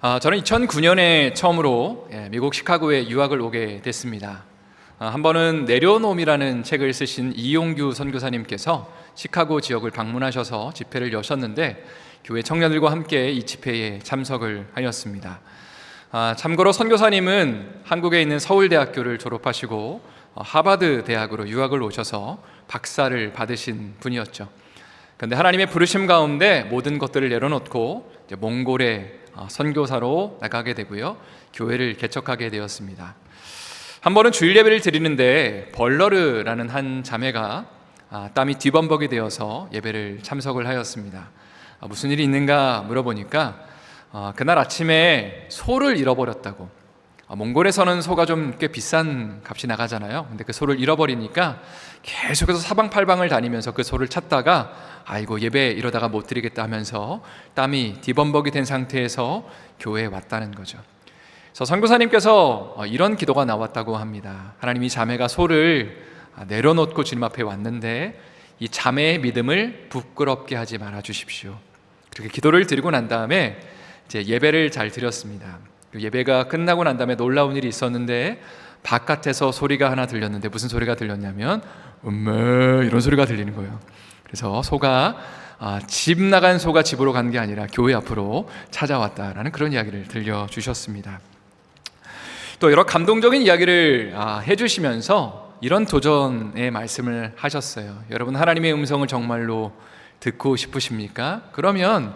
저는 2009년에 처음으로 미국 시카고에 유학을 오게 됐습니다. 한 번은 내려놓음이라는 책을 쓰신 이용규 선교사님께서 시카고 지역을 방문하셔서 집회를 여셨는데 교회 청년들과 함께 이 집회에 참석을 하였습니다. 참고로 선교사님은 한국에 있는 서울대학교를 졸업하시고 하버드 대학으로 유학을 오셔서 박사를 받으신 분이었죠. 그런데 하나님의 부르심 가운데 모든 것들을 내려놓고 몽골에 선교사로 나가게 되고요, 교회를 개척하게 되었습니다. 한 번은 주일 예배를 드리는데 벌러르라는 한 자매가 땀이 뒤범벅이 되어서 예배를 참석을 하였습니다. 무슨 일이 있는가 물어보니까 그날 아침에 소를 잃어버렸다고. 몽골에서는 소가 좀 꽤 비싼 값이 나가잖아요. 근데 그 소를 잃어버리니까 계속해서 사방팔방을 다니면서 그 소를 찾다가 아이고 예배 이러다가 못 드리겠다 하면서 땀이 뒤범벅이 된 상태에서 교회에 왔다는 거죠. 그래서 선교사님께서 이런 기도가 나왔다고 합니다. 하나님, 이 자매가 소를 내려놓고 주님 앞에 왔는데 이 자매의 믿음을 부끄럽게 하지 말아 주십시오. 그렇게 기도를 드리고 난 다음에 이제 예배를 잘 드렸습니다. 예배가 끝나고 난 다음에 놀라운 일이 있었는데 바깥에서 소리가 하나 들렸는데 무슨 소리가 들렸냐면 음메 이런 소리가 들리는 거예요. 그래서 소가 집 나간 소가 집으로 간 게 아니라 교회 앞으로 찾아왔다라는 그런 이야기를 들려주셨습니다. 또 여러 감동적인 이야기를 해주시면서 이런 도전의 말씀을 하셨어요. 여러분, 하나님의 음성을 정말로 듣고 싶으십니까? 그러면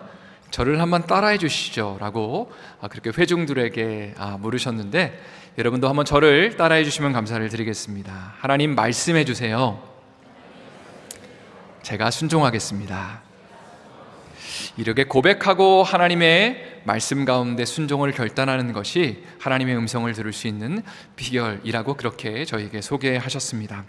저를 한번 따라해 주시죠 라고 그렇게 회중들에게 물으셨는데, 여러분도 한번 저를 따라해 주시면 감사를 드리겠습니다. 하나님, 말씀해 주세요. 제가 순종하겠습니다. 이렇게 고백하고 하나님의 말씀 가운데 순종을 결단하는 것이 하나님의 음성을 들을 수 있는 비결이라고 그렇게 저에게 소개하셨습니다.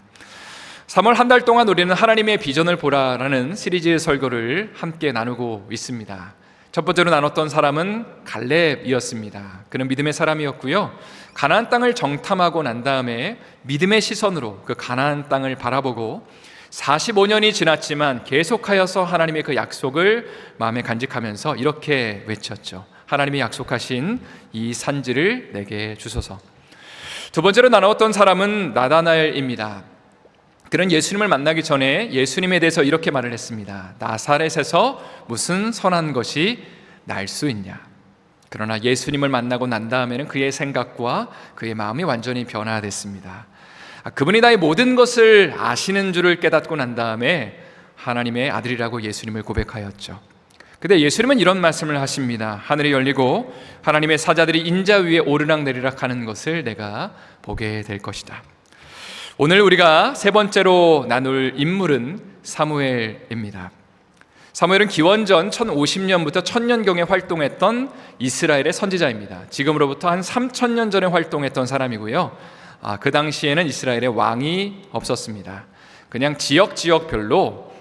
3월 한 달 동안 우리는 하나님의 비전을 보라라는 시리즈 설교를 함께 나누고 있습니다. 첫 번째로 나눴던 사람은 갈렙이었습니다. 그는 믿음의 사람이었고요, 가나안 땅을 정탐하고 난 다음에 믿음의 시선으로 그 가나안 땅을 바라보고 45년이 지났지만 계속하여서 하나님의 그 약속을 마음에 간직하면서 이렇게 외쳤죠. 하나님이 약속하신 이 산지를 내게 주소서. 두 번째로 나누었던 사람은 나다나엘입니다. 그는 예수님을 만나기 전에 예수님에 대해서 이렇게 말을 했습니다. 나사렛에서 무슨 선한 것이 날 수 있냐. 그러나 예수님을 만나고 난 다음에는 그의 생각과 그의 마음이 완전히 변화됐습니다. 그분이 나의 모든 것을 아시는 줄을 깨닫고 난 다음에 하나님의 아들이라고 예수님을 고백하였죠. 근데 예수님은 이런 말씀을 하십니다. 하늘이 열리고 하나님의 사자들이 인자 위에 오르락내리락 하는 것을 내가 보게 될 것이다. 오늘 우리가 세 번째로 나눌 인물은 사무엘입니다. 사무엘은 기원전 1050년부터 1000년경에 활동했던 이스라엘의 선지자입니다. 지금으로부터 한 3000년 전에 활동했던 사람이고요, 그 당시에는 이스라엘에 왕이 없었습니다. 그냥 지역별로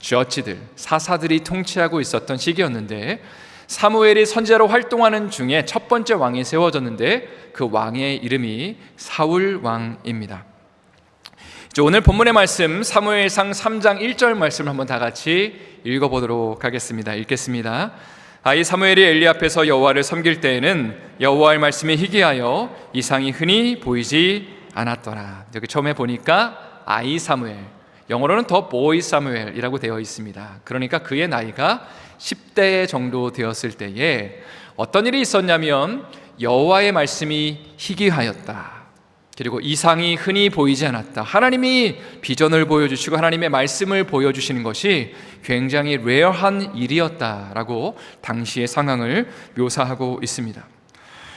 저치들, 사사들이 통치하고 있었던 시기였는데, 사무엘이 선지자로 활동하는 중에 첫 번째 왕이 세워졌는데 그 왕의 이름이 사울 왕입니다. 오늘 본문의 말씀 사무엘상 3장 1절 말씀을 한번 다 같이 읽어보도록 하겠습니다. 읽겠습니다. 이 사무엘이 엘리 앞에서 여호와를 섬길 때에는 여호와의 말씀이 희귀하여 이상이 흔히 보이지 않았더라. 여기 처음에 보니까 아이 사무엘, 영어로는 더 보이 사무엘이라고 되어 있습니다. 그러니까 그의 나이가 10대 정도 되었을 때에 어떤 일이 있었냐면 여호와의 말씀이 희귀하였다. 그리고 이상이 흔히 보이지 않았다. 하나님이 비전을 보여주시고 하나님의 말씀을 보여주시는 것이 굉장히 레어한 일이었다라고 당시의 상황을 묘사하고 있습니다.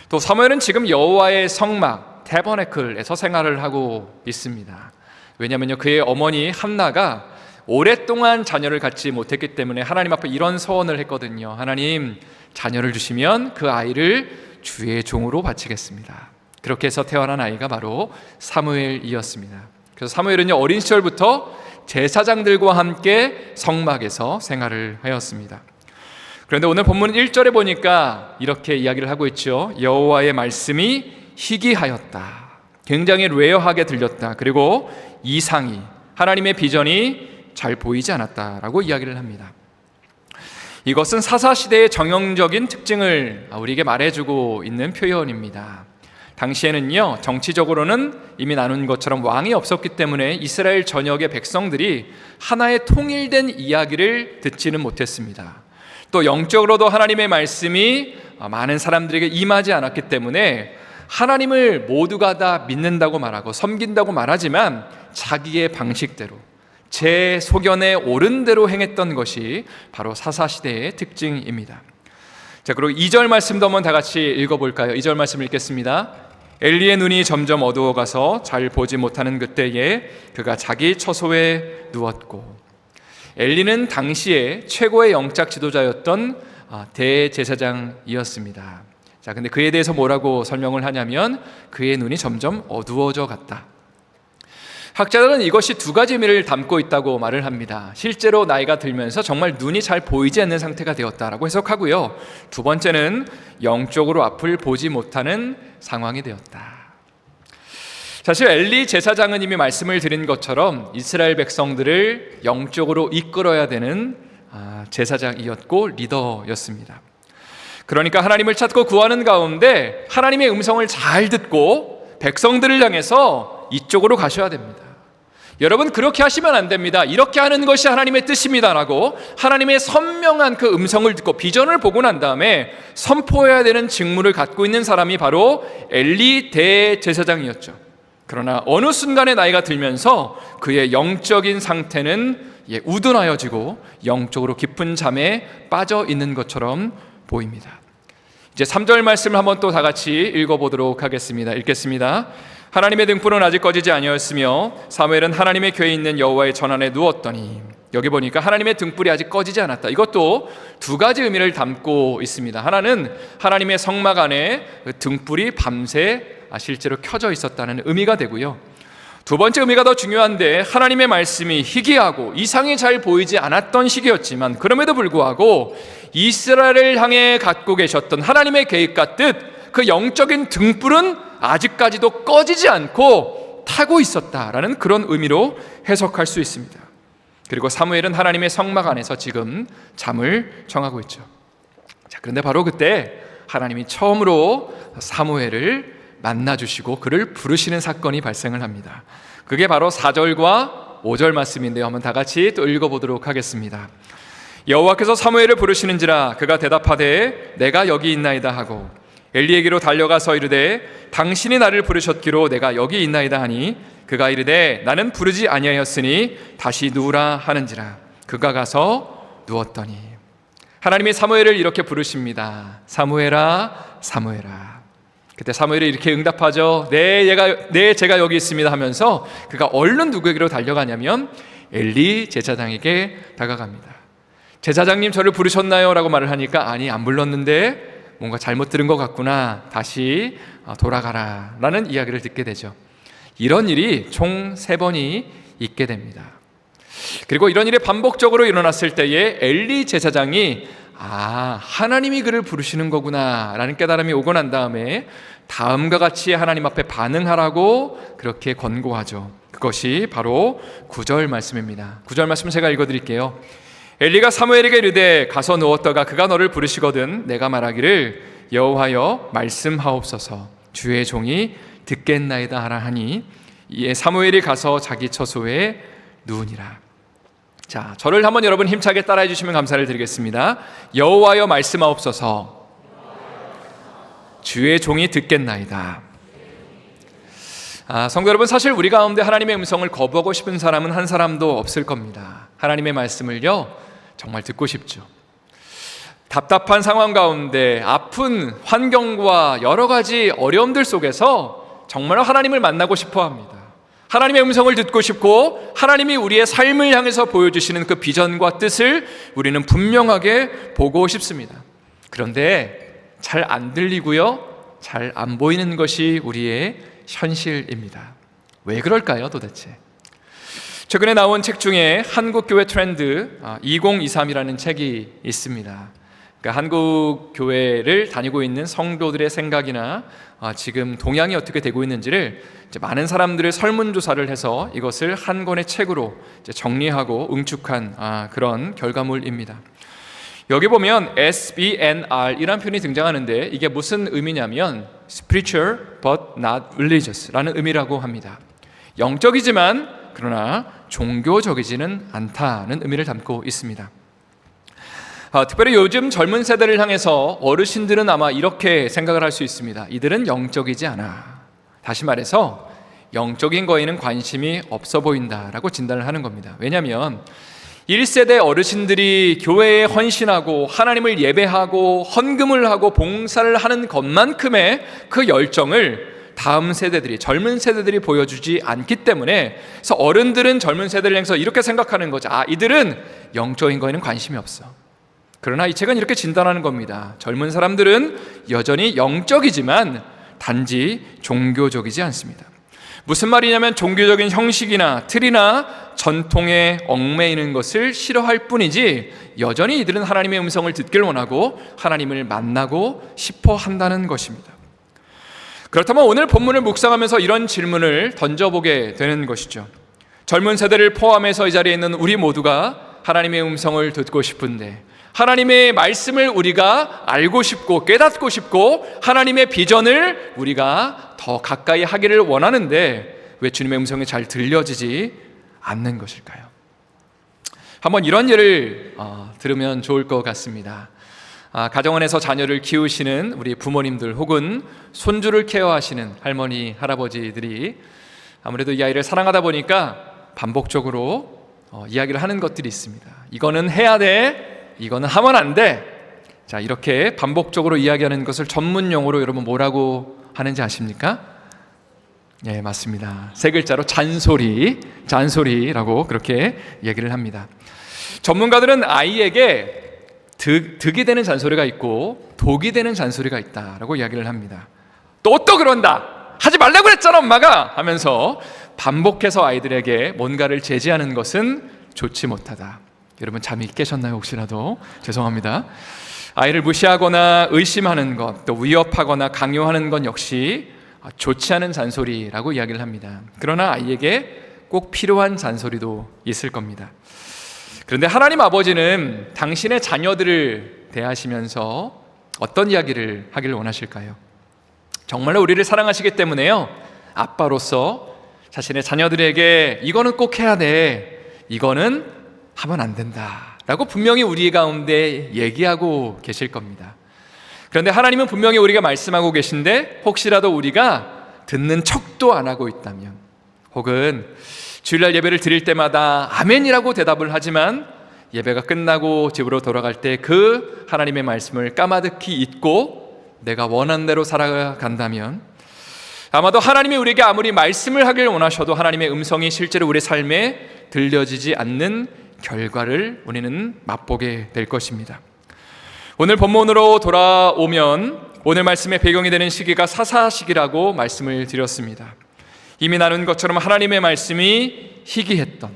또 사무엘은 지금 여호와의 성막 태버네클에서 생활을 하고 있습니다. 왜냐하면요, 그의 어머니 한나가 오랫동안 자녀를 갖지 못했기 때문에 하나님 앞에 이런 서원을 했거든요. 하나님, 자녀를 주시면 그 아이를 주의 종으로 바치겠습니다. 그렇게 해서 태어난 아이가 바로 사무엘이었습니다. 그래서 사무엘은요, 어린 시절부터 제사장들과 함께 성막에서 생활을 하였습니다. 그런데 오늘 본문 1절에 보니까 이렇게 이야기를 하고 있죠. 여호와의 말씀이 희귀하였다. 굉장히 레어하게 들렸다. 그리고 이상이, 하나님의 비전이 잘 보이지 않았다라고 이야기를 합니다. 이것은 사사시대의 정형적인 특징을 우리에게 말해주고 있는 표현입니다. 당시에는요, 정치적으로는 이미 나눈 것처럼 왕이 없었기 때문에 이스라엘 전역의 백성들이 하나의 통일된 이야기를 듣지는 못했습니다. 또 영적으로도 하나님의 말씀이 많은 사람들에게 임하지 않았기 때문에 하나님을 모두가 다 믿는다고 말하고 섬긴다고 말하지만 자기의 방식대로 제 소견에 옳은 대로 행했던 것이 바로 사사시대의 특징입니다. 자, 그리고 2절 말씀도 한번 다 같이 읽어볼까요? 2절 말씀 읽겠습니다. 엘리의 눈이 점점 어두워가서 잘 보지 못하는 그때에 그가 자기 처소에 누웠고. 엘리는 당시에 최고의 영적 지도자였던 대제사장이었습니다. 자, 근데 그에 대해서 뭐라고 설명을 하냐면 그의 눈이 점점 어두워져 갔다. 학자들은 이것이 두 가지 의미를 담고 있다고 말을 합니다. 실제로 나이가 들면서 정말 눈이 잘 보이지 않는 상태가 되었다라고 해석하고요. 두 번째는 영적으로 앞을 보지 못하는 상황이 되었다. 사실 엘리 제사장은 이미 말씀을 드린 것처럼 이스라엘 백성들을 영적으로 이끌어야 되는 제사장이었고 리더였습니다. 그러니까 하나님을 찾고 구하는 가운데 하나님의 음성을 잘 듣고 백성들을 향해서 이쪽으로 가셔야 됩니다. 여러분, 그렇게 하시면 안 됩니다. 이렇게 하는 것이 하나님의 뜻입니다라고 하나님의 선명한 그 음성을 듣고 비전을 보고 난 다음에 선포해야 되는 직무를 갖고 있는 사람이 바로 엘리 대제사장이었죠. 그러나 어느 순간에 나이가 들면서 그의 영적인 상태는 우둔하여지고 영적으로 깊은 잠에 빠져 있는 것처럼 보입니다. 이제 3절 말씀을 한번 또 다 같이 읽어보도록 하겠습니다. 읽겠습니다. 하나님의 등불은 아직 꺼지지 아니었으며 사무엘은 하나님의 궤에 있는 여호와의 전안에 누웠더니. 여기 보니까 하나님의 등불이 아직 꺼지지 않았다. 이것도 두 가지 의미를 담고 있습니다. 하나는 하나님의 성막 안에 그 등불이 밤새 실제로 켜져 있었다는 의미가 되고요. 두 번째 의미가 더 중요한데, 하나님의 말씀이 희귀하고 이상이 잘 보이지 않았던 시기였지만 그럼에도 불구하고 이스라엘을 향해 갖고 계셨던 하나님의 계획과 뜻, 그 영적인 등불은 아직까지도 꺼지지 않고 타고 있었다라는 그런 의미로 해석할 수 있습니다. 그리고 사무엘은 하나님의 성막 안에서 지금 잠을 청하고 있죠. 자, 그런데 바로 그때 하나님이 처음으로 사무엘을 만나주시고 그를 부르시는 사건이 발생을 합니다. 그게 바로 4절과 5절 말씀인데요, 한번 다 같이 또 읽어보도록 하겠습니다. 여호와께서 사무엘을 부르시는지라 그가 대답하되 내가 여기 있나이다 하고 엘리에게로 달려가서 이르되 당신이 나를 부르셨기로 내가 여기 있나이다 하니 그가 이르되 나는 부르지 아니하였으니 다시 누우라 하는지라. 그가 가서 누웠더니. 하나님이 사무엘을 이렇게 부르십니다. 사무엘아, 사무엘아. 그때 사무엘이 이렇게 응답하죠. 제가 여기 있습니다 하면서 그가 얼른 누구에게로 달려가냐면 엘리 제사장에게 다가갑니다. 제사장님, 저를 부르셨나요? 라고 말을 하니까 아니, 안 불렀는데 뭔가 잘못 들은 것 같구나, 다시 돌아가라 라는 이야기를 듣게 되죠. 이런 일이 총 3번이 있게 됩니다. 그리고 이런 일이 반복적으로 일어났을 때에 엘리 제사장이 하나님이 그를 부르시는 거구나 라는 깨달음이 오고 난 다음에 다음과 같이 하나님 앞에 반응하라고 그렇게 권고하죠. 그것이 바로 9절 말씀입니다. 9절 말씀 제가 읽어드릴게요. 엘리가 사무엘에게 이르되 가서 누웠다가 그가 너를 부르시거든 내가 말하기를 여호와여 말씀하옵소서 주의 종이 듣겠나이다 하라 하니 이에 사무엘이 가서 자기 처소에 누우니라. 자, 저를 한번 여러분 힘차게 따라해 주시면 감사를 드리겠습니다. 여호와여 말씀하옵소서 주의 종이 듣겠나이다. 성도 여러분, 사실 우리 가운데 하나님의 음성을 거부하고 싶은 사람은 한 사람도 없을 겁니다. 하나님의 말씀을요 정말 듣고 싶죠. 답답한 상황 가운데 아픈 환경과 여러 가지 어려움들 속에서 정말 하나님을 만나고 싶어 합니다. 하나님의 음성을 듣고 싶고 하나님이 우리의 삶을 향해서 보여주시는 그 비전과 뜻을 우리는 분명하게 보고 싶습니다. 그런데 잘 안 들리고요, 잘 안 보이는 것이 우리의 현실입니다. 왜 그럴까요, 도대체? 최근에 나온 책 중에 한국교회 트렌드 2023이라는 책이 있습니다. 그러니까 한국 교회를 다니고 있는 성도들의 생각이나 지금 동향이 어떻게 되고 있는지를 이제 많은 사람들의 설문조사를 해서 이것을 한 권의 책으로 이제 정리하고 응축한 그런 결과물입니다. 여기 보면 SBNR이라는 표현이 등장하는데 이게 무슨 의미냐면 spiritual but not religious라는 의미라고 합니다. 영적이지만 그러나 종교적이지는 않다는 의미를 담고 있습니다. 특별히 요즘 젊은 세대를 향해서 어르신들은 아마 이렇게 생각을 할 수 있습니다. 이들은 영적이지 않아. 다시 말해서 영적인 거에는 관심이 없어 보인다라고 진단을 하는 겁니다. 왜냐하면 1세대 어르신들이 교회에 헌신하고 하나님을 예배하고 헌금을 하고 봉사를 하는 것만큼의 그 열정을 다음 세대들이, 젊은 세대들이 보여주지 않기 때문에, 그래서 어른들은 젊은 세대를 향해서 이렇게 생각하는 거죠. 이들은 영적인 거에는 관심이 없어. 그러나 이 책은 이렇게 진단하는 겁니다. 젊은 사람들은 여전히 영적이지만 단지 종교적이지 않습니다. 무슨 말이냐면 종교적인 형식이나 틀이나 전통에 얽매이는 것을 싫어할 뿐이지 여전히 이들은 하나님의 음성을 듣길 원하고 하나님을 만나고 싶어 한다는 것입니다. 그렇다면 오늘 본문을 묵상하면서 이런 질문을 던져보게 되는 것이죠. 젊은 세대를 포함해서 이 자리에 있는 우리 모두가 하나님의 음성을 듣고 싶은데, 하나님의 말씀을 우리가 알고 싶고 깨닫고 싶고 하나님의 비전을 우리가 더 가까이 하기를 원하는데 왜 주님의 음성이 잘 들려지지 않는 것일까요? 한번 이런 예를 들으면 좋을 것 같습니다. 가정원에서 자녀를 키우시는 우리 부모님들 혹은 손주를 케어하시는 할머니, 할아버지들이 아무래도 이 아이를 사랑하다 보니까 반복적으로 이야기를 하는 것들이 있습니다. 이거는 해야 돼, 이거는 하면 안 돼. 자, 이렇게 반복적으로 이야기하는 것을 전문 용어로 여러분 뭐라고 하는지 아십니까? 네, 맞습니다. 세 글자로 잔소리라고 그렇게 얘기를 합니다. 전문가들은 아이에게 득이 되는 잔소리가 있고 독이 되는 잔소리가 있다라고 이야기를 합니다. 또 그런다, 하지 말라고 그랬잖아 엄마가 하면서 반복해서 아이들에게 뭔가를 제지하는 것은 좋지 못하다. 여러분 잠이 깨셨나요? 혹시라도 죄송합니다. 아이를 무시하거나 의심하는 것, 또 위협하거나 강요하는 건 역시 좋지 않은 잔소리라고 이야기를 합니다. 그러나 아이에게 꼭 필요한 잔소리도 있을 겁니다. 그런데 하나님 아버지는 당신의 자녀들을 대하시면서 어떤 이야기를 하기를 원하실까요? 정말로 우리를 사랑하시기 때문에요, 아빠로서 자신의 자녀들에게 이거는 꼭 해야 돼, 이거는 하면 안 된다 라고 분명히 우리 가운데 얘기하고 계실 겁니다. 그런데 하나님은 분명히 우리가 말씀하고 계신데 혹시라도 우리가 듣는 척도 안 하고 있다면, 혹은 주일날 예배를 드릴 때마다 아멘이라고 대답을 하지만 예배가 끝나고 집으로 돌아갈 때 그 하나님의 말씀을 까마득히 잊고 내가 원하는 대로 살아간다면, 아마도 하나님이 우리에게 아무리 말씀을 하길 원하셔도 하나님의 음성이 실제로 우리 삶에 들려지지 않는 결과를 우리는 맛보게 될 것입니다. 오늘 본문으로 돌아오면 오늘 말씀의 배경이 되는 시기가 사사시기라고 말씀을 드렸습니다. 이미 나눈 것처럼 하나님의 말씀이 희귀했던,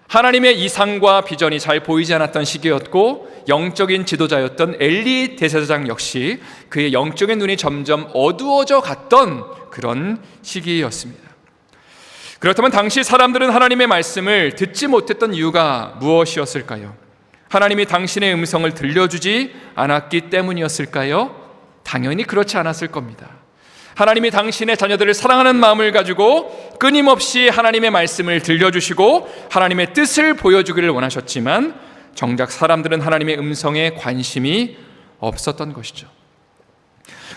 하나님의 이상과 비전이 잘 보이지 않았던 시기였고, 영적인 지도자였던 엘리 대제사장 역시 그의 영적인 눈이 점점 어두워져 갔던 그런 시기였습니다. 그렇다면 당시 사람들은 하나님의 말씀을 듣지 못했던 이유가 무엇이었을까요? 하나님이 당신의 음성을 들려주지 않았기 때문이었을까요? 당연히 그렇지 않았을 겁니다. 하나님이 당신의 자녀들을 사랑하는 마음을 가지고 끊임없이 하나님의 말씀을 들려주시고 하나님의 뜻을 보여주기를 원하셨지만 정작 사람들은 하나님의 음성에 관심이 없었던 것이죠.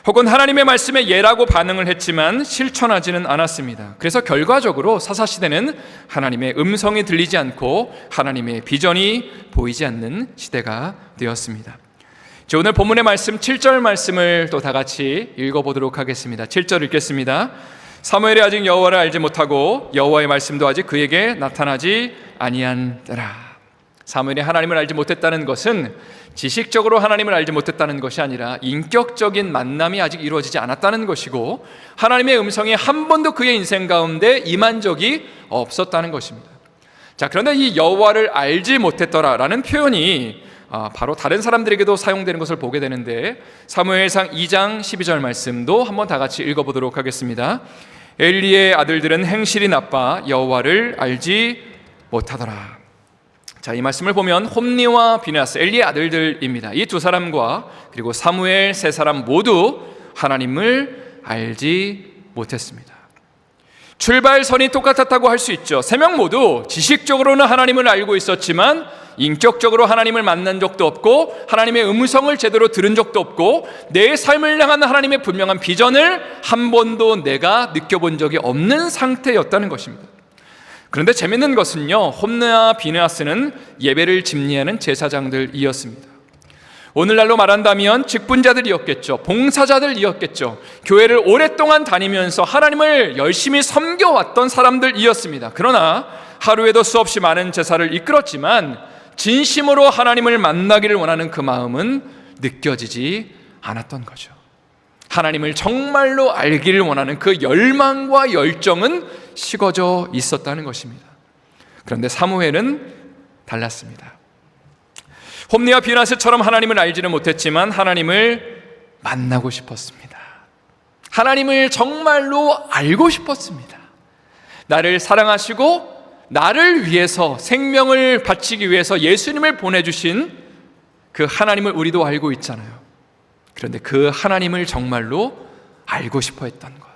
혹은 하나님의 말씀에 예라고 반응을 했지만 실천하지는 않았습니다. 그래서 결과적으로 사사시대는 하나님의 음성이 들리지 않고 하나님의 비전이 보이지 않는 시대가 되었습니다. 오늘 본문의 말씀 7절 말씀을 또 다 같이 읽어보도록 하겠습니다. 7절 읽겠습니다. 사무엘이 아직 여호와를 알지 못하고 여호와의 말씀도 아직 그에게 나타나지 아니한 때라. 사무엘이 하나님을 알지 못했다는 것은 지식적으로 하나님을 알지 못했다는 것이 아니라 인격적인 만남이 아직 이루어지지 않았다는 것이고, 하나님의 음성이 한 번도 그의 인생 가운데 임한 적이 없었다는 것입니다. 자, 그런데 이 여호와를 알지 못했더라라는 표현이 바로 다른 사람들에게도 사용되는 것을 보게 되는데, 사무엘상 2장 12절 말씀도 한번 다 같이 읽어보도록 하겠습니다. 엘리의 아들들은 행실이 나빠 여호와를 알지 못하더라. 자, 이 말씀을 보면 홈리와 비느하스, 엘리의 아들들입니다. 이 두 사람과 그리고 사무엘 세 사람 모두 하나님을 알지 못했습니다. 출발선이 똑같았다고 할 수 있죠. 세 명 모두 지식적으로는 하나님을 알고 있었지만 인격적으로 하나님을 만난 적도 없고 하나님의 음성을 제대로 들은 적도 없고 내 삶을 향한 하나님의 분명한 비전을 한 번도 내가 느껴본 적이 없는 상태였다는 것입니다. 그런데 재밌는 것은요, 홈리와 비느하스는 예배를 집리하는 제사장들이었습니다. 오늘날로 말한다면 직분자들이었겠죠. 봉사자들이었겠죠. 교회를 오랫동안 다니면서 하나님을 열심히 섬겨왔던 사람들이었습니다. 그러나 하루에도 수없이 많은 제사를 이끌었지만 진심으로 하나님을 만나기를 원하는 그 마음은 느껴지지 않았던 거죠. 하나님을 정말로 알기를 원하는 그 열망과 열정은 식어져 있었다는 것입니다. 그런데 사무엘은 달랐습니다. 홈리와 비느하스처럼 하나님을 알지는 못했지만 하나님을 만나고 싶었습니다. 하나님을 정말로 알고 싶었습니다. 나를 사랑하시고 나를 위해서 생명을 바치기 위해서 예수님을 보내주신 그 하나님을 우리도 알고 있잖아요. 그런데 그 하나님을 정말로 알고 싶어 했던 것,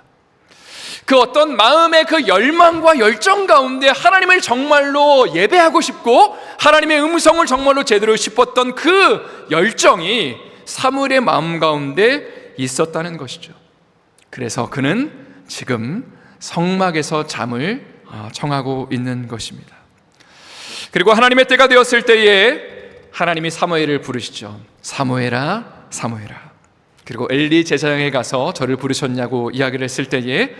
그 어떤 마음의 그 열망과 열정 가운데 하나님을 정말로 예배하고 싶고 하나님의 음성을 정말로 제대로 싶었던 그 열정이 사무엘의 마음 가운데 있었다는 것이죠. 그래서 그는 지금 성막에서 잠을 청하고 있는 것입니다. 그리고 하나님의 때가 되었을 때에 하나님이 사무엘을 부르시죠. 사무엘아, 사무엘아. 그리고 엘리 제사장에 가서 저를 부르셨냐고 이야기를 했을 때에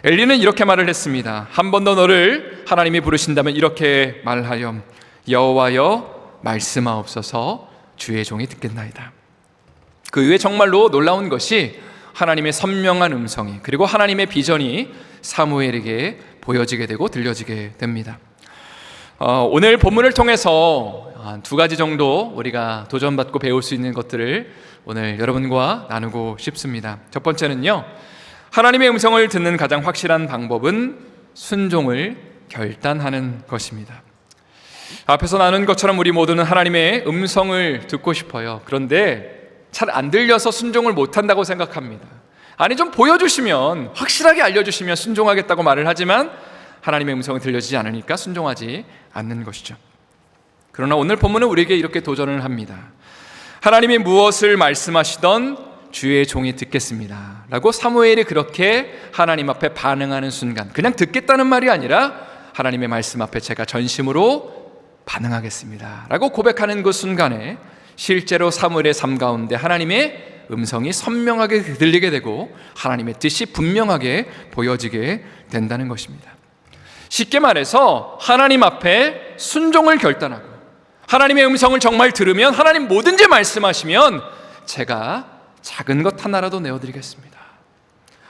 엘리는 이렇게 말을 했습니다. 한 번 더 너를 하나님이 부르신다면 이렇게 말하렴. 여호와여 말씀하옵소서, 주의 종이 듣겠나이다. 그 이후에 정말로 놀라운 것이 하나님의 선명한 음성이, 그리고 하나님의 비전이 사무엘에게 보여지게 되고 들려지게 됩니다. 오늘 본문을 통해서 두 가지 정도 우리가 도전받고 배울 수 있는 것들을 오늘 여러분과 나누고 싶습니다. 첫 번째는요, 하나님의 음성을 듣는 가장 확실한 방법은 순종을 결단하는 것입니다. 앞에서 나눈 것처럼 우리 모두는 하나님의 음성을 듣고 싶어요. 그런데 잘 안 들려서 순종을 못한다고 생각합니다. 아니, 좀 보여주시면, 확실하게 알려주시면 순종하겠다고 말을 하지만 하나님의 음성이 들려지지 않으니까 순종하지 않는 것이죠. 그러나 오늘 본문은 우리에게 이렇게 도전을 합니다. 하나님이 무엇을 말씀하시던 주의 종이 듣겠습니다 라고 사무엘이 그렇게 하나님 앞에 반응하는 순간, 그냥 듣겠다는 말이 아니라 하나님의 말씀 앞에 제가 전심으로 반응하겠습니다 라고 고백하는 그 순간에 실제로 사무엘의 삶 가운데 하나님의 음성이 선명하게 들리게 되고 하나님의 뜻이 분명하게 보여지게 된다는 것입니다. 쉽게 말해서 하나님 앞에 순종을 결단하고 하나님의 음성을 정말 들으면, 하나님 뭐든지 말씀하시면 제가 작은 것 하나라도 내어드리겠습니다.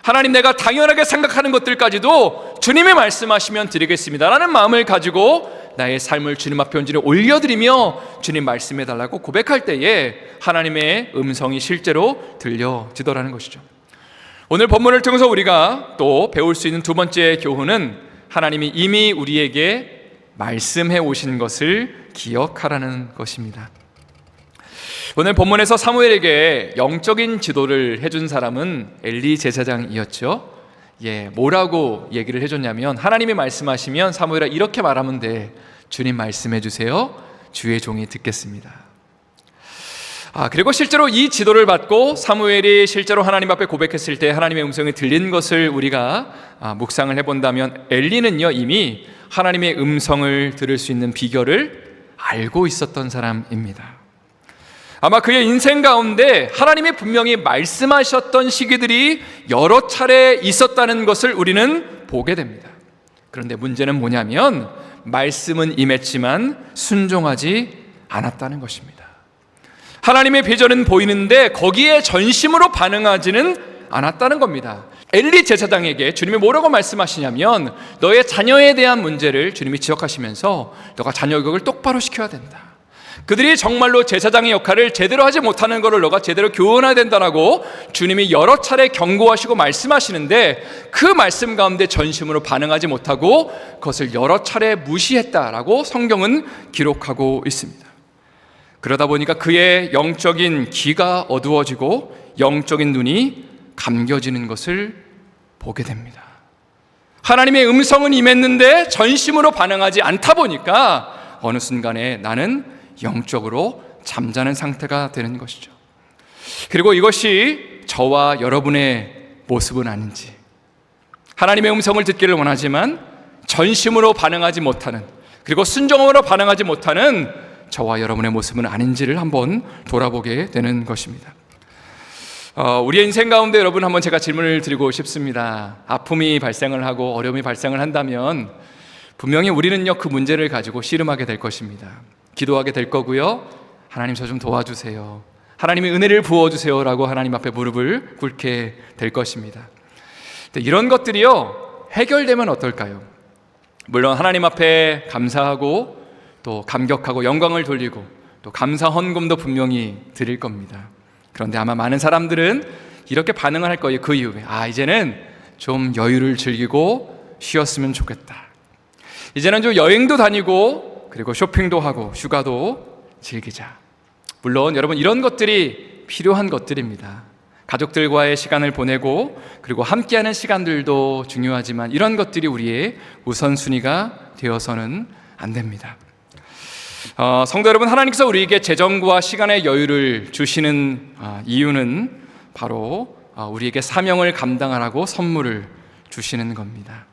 하나님, 내가 당연하게 생각하는 것들까지도 주님이 말씀하시면 드리겠습니다 라는 마음을 가지고 나의 삶을 주님 앞에 온전히 올려드리며 주님 말씀해달라고 고백할 때에 하나님의 음성이 실제로 들려지더라는 것이죠. 오늘 본문을 통해서 우리가 또 배울 수 있는 두 번째 교훈은 하나님이 이미 우리에게 말씀해 오신 것을 기억하라는 것입니다. 오늘 본문에서 사무엘에게 영적인 지도를 해준 사람은 엘리 제사장이었죠. 뭐라고 얘기를 해줬냐면, 하나님이 말씀하시면 사무엘아 이렇게 말하면 돼. 주님 말씀해 주세요. 주의 종이 듣겠습니다. 그리고 실제로 이 지도를 받고 사무엘이 실제로 하나님 앞에 고백했을 때 하나님의 음성이 들린 것을 우리가 묵상을 해본다면, 엘리는요 이미 하나님의 음성을 들을 수 있는 비결을 알고 있었던 사람입니다. 아마 그의 인생 가운데 하나님이 분명히 말씀하셨던 시기들이 여러 차례 있었다는 것을 우리는 보게 됩니다. 그런데 문제는 뭐냐면, 말씀은 임했지만 순종하지 않았다는 것입니다. 하나님의 비전은 보이는데 거기에 전심으로 반응하지는 않았다는 겁니다. 엘리 제사장에게 주님이 뭐라고 말씀하시냐면, 너의 자녀에 대한 문제를 주님이 지적하시면서 너가 자녀 교육을 똑바로 시켜야 된다. 그들이 정말로 제사장의 역할을 제대로 하지 못하는 것을 너가 제대로 교훈해야 된다라고 주님이 여러 차례 경고하시고 말씀하시는데 그 말씀 가운데 전심으로 반응하지 못하고 그것을 여러 차례 무시했다라고 성경은 기록하고 있습니다. 그러다 보니까 그의 영적인 귀가 어두워지고 영적인 눈이 감겨지는 것을 보게 됩니다. 하나님의 음성은 임했는데 전심으로 반응하지 않다 보니까 어느 순간에 나는 영적으로 잠자는 상태가 되는 것이죠. 그리고 이것이 저와 여러분의 모습은 아닌지, 하나님의 음성을 듣기를 원하지만 전심으로 반응하지 못하는, 그리고 순종으로 반응하지 못하는 저와 여러분의 모습은 아닌지를 한번 돌아보게 되는 것입니다. 우리의 인생 가운데 여러분 한번 제가 질문을 드리고 싶습니다. 아픔이 발생을 하고 어려움이 발생을 한다면 분명히 우리는요 그 문제를 가지고 씨름하게 될 것입니다. 기도하게 될 거고요. 하나님 저 좀 도와주세요. 하나님의 은혜를 부어주세요 라고 하나님 앞에 무릎을 꿇게 될 것입니다. 이런 것들이요 해결되면 어떨까요? 물론 하나님 앞에 감사하고 또 감격하고 영광을 돌리고 또 감사 헌금도 분명히 드릴 겁니다. 그런데 아마 많은 사람들은 이렇게 반응을 할 거예요. 그 이후에 이제는 좀 여유를 즐기고 쉬었으면 좋겠다. 이제는 좀 여행도 다니고 그리고 쇼핑도 하고 휴가도 즐기자. 물론 여러분 이런 것들이 필요한 것들입니다. 가족들과의 시간을 보내고 그리고 함께하는 시간들도 중요하지만 이런 것들이 우리의 우선순위가 되어서는 안 됩니다. 성도 여러분, 하나님께서 우리에게 재정과 시간의 여유를 주시는 이유는 바로 우리에게 사명을 감당하라고 선물을 주시는 겁니다.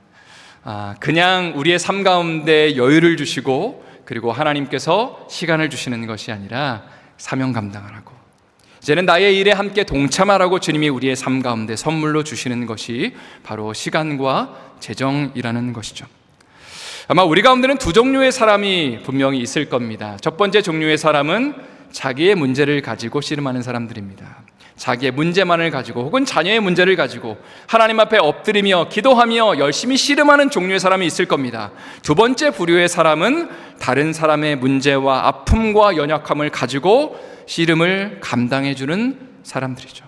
그냥 우리의 삶 가운데 여유를 주시고 그리고 하나님께서 시간을 주시는 것이 아니라 사명 감당하라고, 이제는 나의 일에 함께 동참하라고 주님이 우리의 삶 가운데 선물로 주시는 것이 바로 시간과 재정이라는 것이죠. 아마 우리 가운데는 두 종류의 사람이 분명히 있을 겁니다. 첫 번째 종류의 사람은 자기의 문제를 가지고 씨름하는 사람들입니다. 자기의 문제만을 가지고 혹은 자녀의 문제를 가지고 하나님 앞에 엎드리며 기도하며 열심히 씨름하는 종류의 사람이 있을 겁니다. 두 번째 부류의 사람은 다른 사람의 문제와 아픔과 연약함을 가지고 씨름을 감당해주는 사람들이죠.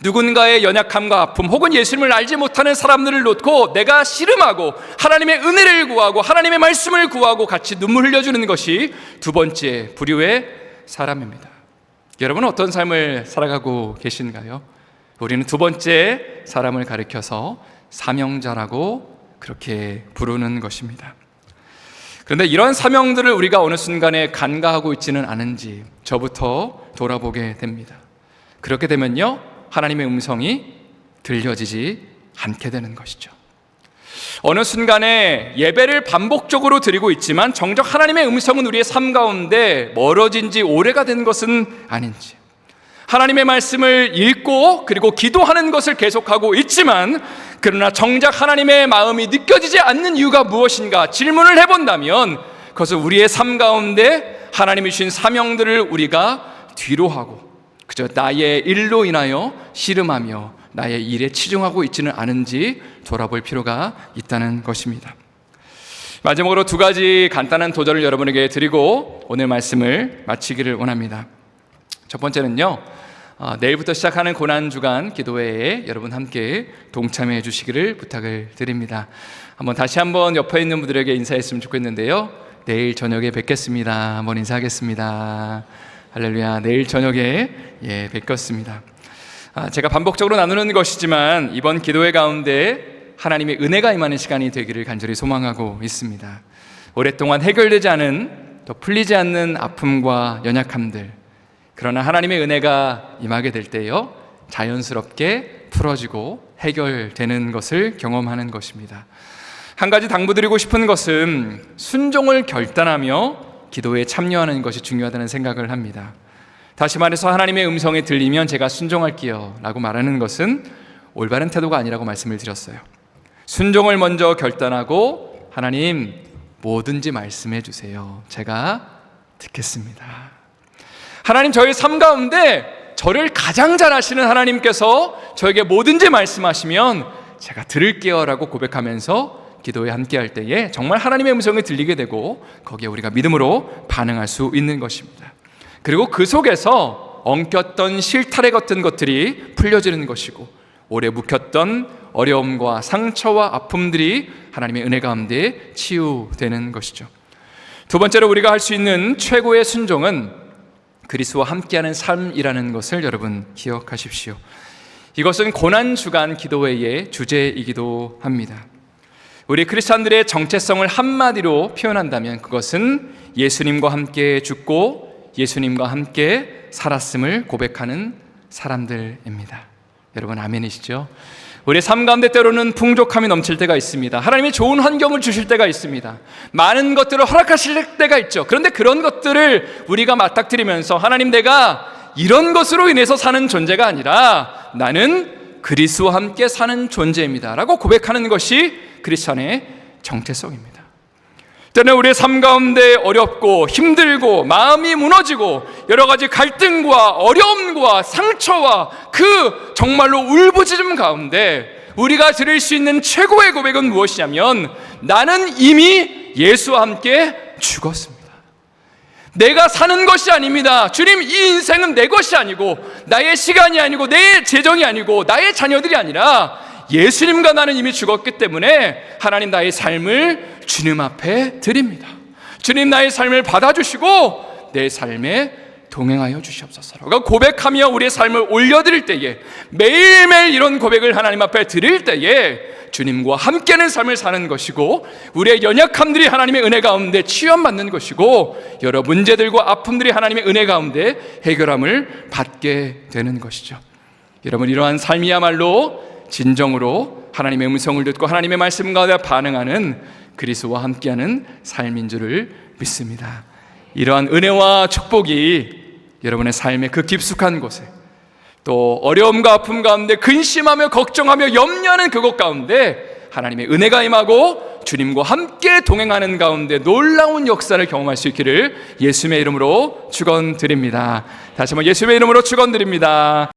누군가의 연약함과 아픔 혹은 예수님을 알지 못하는 사람들을 놓고 내가 씨름하고 하나님의 은혜를 구하고 하나님의 말씀을 구하고 같이 눈물 흘려주는 것이 두 번째 부류의 사람입니다. 여러분은 어떤 삶을 살아가고 계신가요? 우리는 두 번째 사람을 가리켜서 사명자라고 그렇게 부르는 것입니다. 그런데 이런 사명들을 우리가 어느 순간에 간과하고 있지는 않은지 저부터 돌아보게 됩니다. 그렇게 되면요 하나님의 음성이 들려지지 않게 되는 것이죠. 어느 순간에 예배를 반복적으로 드리고 있지만 정작 하나님의 음성은 우리의 삶 가운데 멀어진 지 오래가 된 것은 아닌지, 하나님의 말씀을 읽고 그리고 기도하는 것을 계속하고 있지만 그러나 정작 하나님의 마음이 느껴지지 않는 이유가 무엇인가 질문을 해본다면 그것은 우리의 삶 가운데 하나님이 주신 사명들을 우리가 뒤로 하고 그저 나의 일로 인하여 씨름하며 나의 일에 치중하고 있지는 않은지 돌아볼 필요가 있다는 것입니다. 마지막으로 두 가지 간단한 도전을 여러분에게 드리고 오늘 말씀을 마치기를 원합니다. 첫 번째는요, 내일부터 시작하는 고난주간 기도회에 여러분 함께 동참해 주시기를 부탁을 드립니다. 다시 한번 옆에 있는 분들에게 인사했으면 좋겠는데요, 내일 저녁에 뵙겠습니다. 한번 인사하겠습니다. 할렐루야. 내일 저녁에 뵙겠습니다. 제가 반복적으로 나누는 것이지만 이번 기도회 가운데 하나님의 은혜가 임하는 시간이 되기를 간절히 소망하고 있습니다. 오랫동안 해결되지 않은, 또 풀리지 않는 아픔과 연약함들, 그러나 하나님의 은혜가 임하게 될 때요 자연스럽게 풀어지고 해결되는 것을 경험하는 것입니다. 한 가지 당부드리고 싶은 것은 순종을 결단하며 기도에 참여하는 것이 중요하다는 생각을 합니다. 다시 말해서 하나님의 음성이 들리면 제가 순종할게요 라고 말하는 것은 올바른 태도가 아니라고 말씀을 드렸어요. 순종을 먼저 결단하고 하나님 뭐든지 말씀해 주세요. 제가 듣겠습니다. 하나님 저의 삶 가운데 저를 가장 잘 아시는 하나님께서 저에게 뭐든지 말씀하시면 제가 들을게요 라고 고백하면서 기도에 함께할 때에 정말 하나님의 음성이 들리게 되고 거기에 우리가 믿음으로 반응할 수 있는 것입니다. 그리고 그 속에서 엉켰던 실타래 같은 것들이 풀려지는 것이고 오래 묵혔던 어려움과 상처와 아픔들이 하나님의 은혜 가운데 치유되는 것이죠. 두 번째로 우리가 할 수 있는 최고의 순종은 그리스도와 함께하는 삶이라는 것을 여러분 기억하십시오. 이것은 고난주간 기도회의 주제이기도 합니다. 우리 크리스찬들의 정체성을 한마디로 표현한다면 그것은 예수님과 함께 죽고 예수님과 함께 살았음을 고백하는 사람들입니다. 여러분 아멘이시죠? 우리 삶 가운데 때로는 풍족함이 넘칠 때가 있습니다. 하나님이 좋은 환경을 주실 때가 있습니다. 많은 것들을 허락하실 때가 있죠. 그런데 그런 것들을 우리가 맞닥뜨리면서 하나님, 내가 이런 것으로 인해서 사는 존재가 아니라 나는 그리스도와 함께 사는 존재입니다 라고 고백하는 것이 크리스찬의 정체성입니다. 때는 우리의 삶 가운데 어렵고 힘들고 마음이 무너지고 여러 가지 갈등과 어려움과 상처와 그 정말로 울부짖음 가운데 우리가 드릴 수 있는 최고의 고백은 무엇이냐면 나는 이미 예수와 함께 죽었습니다. 내가 사는 것이 아닙니다. 주님, 이 인생은 내 것이 아니고 나의 시간이 아니고 내 재정이 아니고 나의 자녀들이 아니라 예수님과 나는 이미 죽었기 때문에 하나님, 나의 삶을 주님 앞에 드립니다. 주님, 나의 삶을 받아주시고 내 삶에 동행하여 주시옵소서라고 고백하며 우리의 삶을 올려드릴 때에, 매일매일 이런 고백을 하나님 앞에 드릴 때에 주님과 함께하는 삶을 사는 것이고 우리의 연약함들이 하나님의 은혜 가운데 치유받는 것이고 여러 문제들과 아픔들이 하나님의 은혜 가운데 해결함을 받게 되는 것이죠. 여러분, 이러한 삶이야말로 진정으로 하나님의 음성을 듣고 하나님의 말씀 가운데 반응하는 그리스도와 함께하는 삶인 줄을 믿습니다. 이러한 은혜와 축복이 여러분의 삶의 그 깊숙한 곳에, 또 어려움과 아픔 가운데 근심하며 걱정하며 염려하는 그곳 가운데 하나님의 은혜가 임하고 주님과 함께 동행하는 가운데 놀라운 역사를 경험할 수 있기를 예수님의 이름으로 축원드립니다. 다시 한번 예수님의 이름으로 축원드립니다.